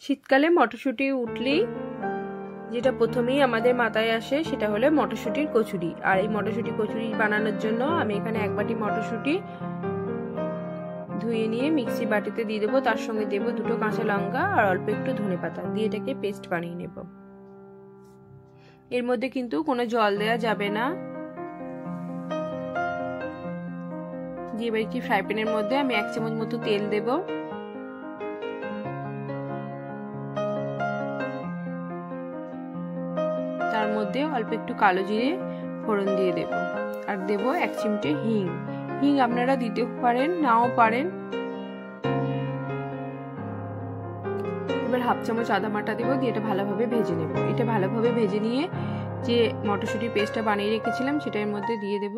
শীতকালে মটরশুঁটি উঠলেই যেটা প্রথমেই আমাদের মাথায় আসে সেটা হলো মটরশুঁটির কচুরি। আর এই মটরশুঁটি কচুরি বানানোর জন্য আমি এখানে 1 বাটি মটরশুঁটি ধুয়ে নিয়ে মিক্সি বাটিতে দিয়ে দেবো। তার সঙ্গে দেবো 2টো কাঁচা লঙ্কা আর অল্প একটু ধনেপাতা দিয়ে এটাকে পেস্ট বানিয়ে নেব। এর মধ্যে কিন্তু কোনো জল দেওয়া যাবে না। দিয়ে এবার কি ফ্রাই প্যানের মধ্যে আমি 1 চামচ মতো তেল দেব। তার মধ্যে অল্প একটু কালো জিরে ফোড়ন দিয়ে দেব আর দেব 1 চিমটে হিং। হিং আপনারা দিতে পারেন নাও পারেন। এবার 1/2 চামচ আদা বাটা দেব, দিয়ে এটা ভালোভাবে ভেজে নেব। এটা ভালোভাবে ভেজে নিয়ে যে মটরশুঁটির পেস্টটা বানিয়ে রেখেছিলাম সেটা এর মধ্যে দিয়ে দেব।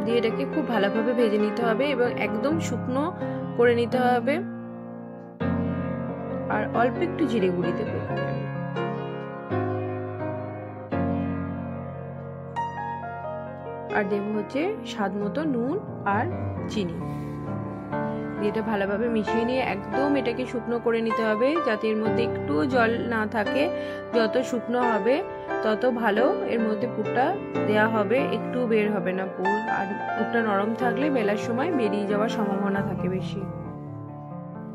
দিয়ে এটাকে খুব ভালোভাবে ভেজে নিতে হবে এবং একদম শুকনো করে নিতে হবে। আর অল্প একটু জিরে গুঁড়ি দেবো এখানে। আর দেব হচ্ছে স্বাদ মতো নুন আর চিনি। এটা ভালোভাবে মিশিয়ে নিয়ে একদম এটাকে শুকনো করে নিতে হবে, যাতে এর মধ্যে একটু জল না থাকে। যত শুকনো হবে তত ভালো এর মধ্যে পুরটা দেয়া হবে, একটু বের হবে না পুর। আর পুরটা নরম থাকলে বেলার সময় বেরিয়ে যাওয়ার সম্ভাবনা থাকে বেশি।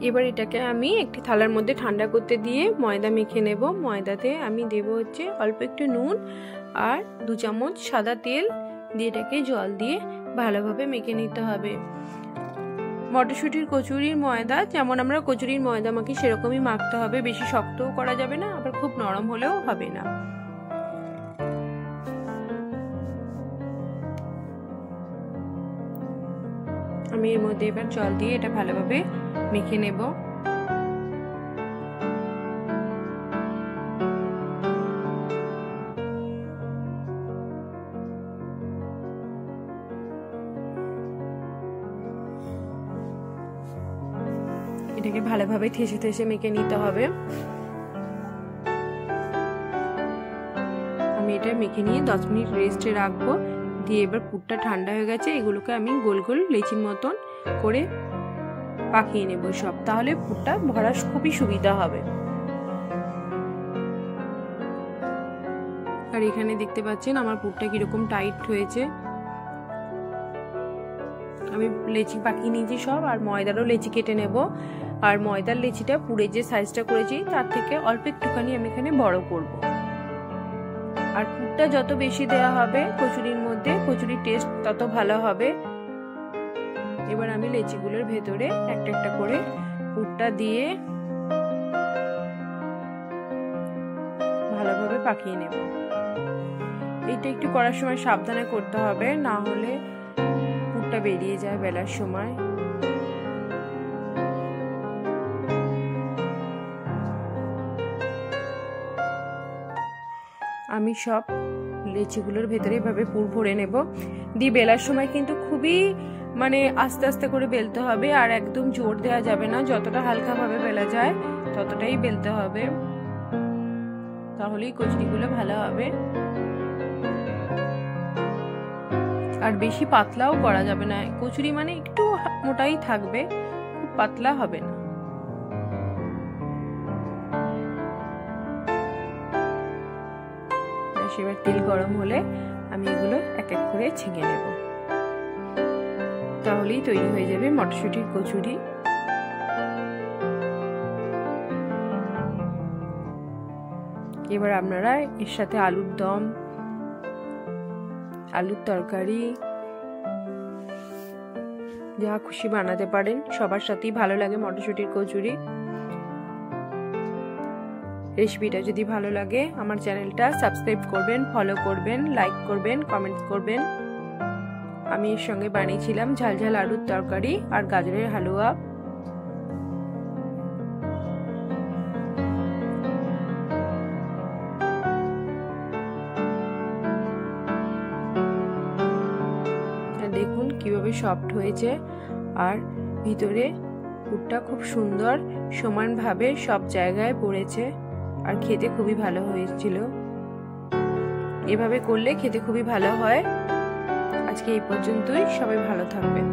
এবার এটাকে আমি একটি থালার মধ্যে ঠান্ডা করতে দিয়ে ময়দা মেখে নেব। ময়দাতে আমি দেব হচ্ছে অল্প একটু নুন আর 2 চামচ সাদা তেল দিয়ে এটাকে জল দিয়ে ভালোভাবে মেখে নিতে হবে। মটরশুঁটির কচুরির ময়দা যেমন আমরা কচুরির ময়দা মাখি সেরকমই মাখতে হবে, বেশি শক্তও করা যাবে না আবার খুব নরম হলেও হবে না। আমি এর মধ্যে এবার জল দিয়ে এটা ভালোভাবে মেখে নেব। এটাকে ভালোভাবে ঠেসে ঠেসে মেখে নিতে হবে। আমি এটা মেখে নিয়ে 10 মিনিট রেস্টে রাখবো। দিয়ে এবার পুরটা ঠান্ডা হয়ে গেছে, এগুলোকে আমি গোল গোল লেচির মতন করে পাকিয়ে নেব সব, তাহলে পুরটা ভরা খুবই সুবিধা হবে। আর এখানে দেখতে পাচ্ছেন আমার পুরটা কিরকম টাইট হয়েছে। আমি লেচি পাকিয়ে নিয়েছি সব, আর ময়দারও লেচি কেটে নেব। আর ময়দার লেচিটা পুরের যে সাইজটা করেছি তার থেকে অল্প একটুখানি আমি এখানে বড় করব। আর পুরটা যত বেশি দেওয়া হবে কচুরির মধ্যে, কচুরির টেস্ট তত ভালো হবে। এবার আমি লেচিগুলোর ভেতরে একটা একটা করে পুরটা দিয়ে ভালোভাবে পাকিয়ে নেব। এটা একটু করার সময় সাবধানে করতে হবে, না হলে পুরটা বেরিয়ে যায় বেলার সময়। আমি সব লেচিগুলোর ভেতরে এভাবে পুর ভরে নেব। দিয়ে বেলার সময় কিন্তু খুবই আস্তে আস্তে করে বেলতে হবে, আর একদম জোর দেওয়া যাবে না। যতটা হালকা ভাবে বেলা যায় ততটাই বেলতে হবে, তাহলেই কচুরিগুলো ভালো হবে। আর বেশি পাতলাও করা যাবে না, কচুরি একটু মোটাই থাকবে, খুব পাতলা হবে না। এবার তেল গরম হলে আমি এগুলো এক এক করে ছেঁকে নেব, তাহলেই তৈরি হয়ে যাবে মটরশুঁটির কচুরি। এবার আপনারা এর সাথে আলুর দম, আলুর তরকারি যা খুশি বানাতে পারেন, সবার সাথেই ভালো লাগে মটরশুঁটির কচুরি। রেসিপিটা যদি ভালো লাগে আমার চ্যানেলটা সাবস্ক্রাইব করবেন, ফলো করবেন, লাইক করবেন, কমেন্ট করবেন। আমি এর সঙ্গে বানিয়েছিলাম ঝালঝাল আলুর তরকারি আর গাজরের হালুয়া। দেখুন কিভাবে সফট হয়েছে, আর ভিতরে পুরটা খুব সুন্দর সমানভাবে সব জায়গায় পড়েছে, আর খেতে খুবই ভালো হয়েছিল। এভাবে করলে খেতে খুবই ভালো হয়। আজকে এই পর্যন্তই। সবাই ভালো থাকবেন।